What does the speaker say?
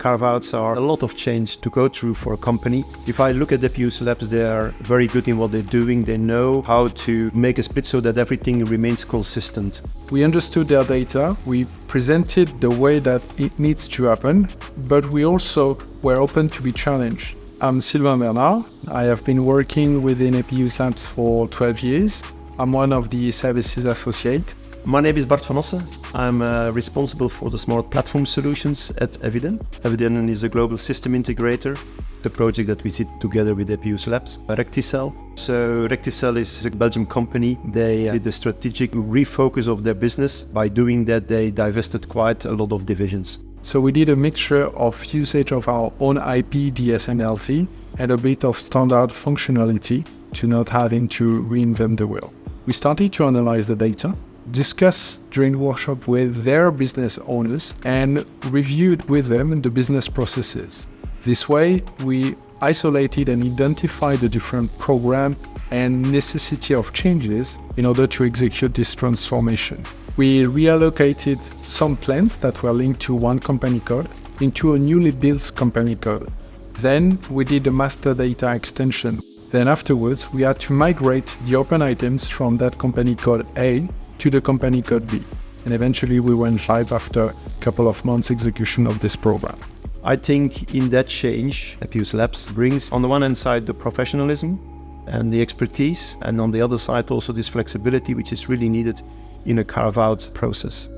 carve-outs are a lot of change to go through for a company. If I look at EPI-USE Labs, they are very good in what they're doing. They know how to make a split so that everything remains consistent. We understood their data, we presented the way that it needs to happen, but we also were open to be challenged. I'm Sylvain Bernard. I have been working within EPI-USE Labs for 12 years. I'm one of the services associates. My name is Bart van Assche. I'm responsible for the smart platform solutions at Eviden. Eviden is a global system integrator, the project that we sit together with EPI-USE Labs, Recticel. So Recticel is a Belgian company. They did a strategic refocus of their business. By doing that, they divested quite a lot of divisions. So we did a mixture of usage of our own IP, DSMLT, and a bit of standard functionality to not having to reinvent the wheel. We started to analyze the data, discuss during the workshop with their business owners, and reviewed with them the business processes. This way, we isolated and identified the different program and necessity of changes in order to execute this transformation. We reallocated some plans that were linked to one company code into a newly built company code. Then we did a master data extension. Then afterwards, we had to migrate the open items from that company code A to the company code B. And eventually we went live after a couple of months execution of this program. I think in that change, EPI-USE Labs brings on the one hand side the professionalism and the expertise, and on the other side also this flexibility which is really needed in a carve-out process.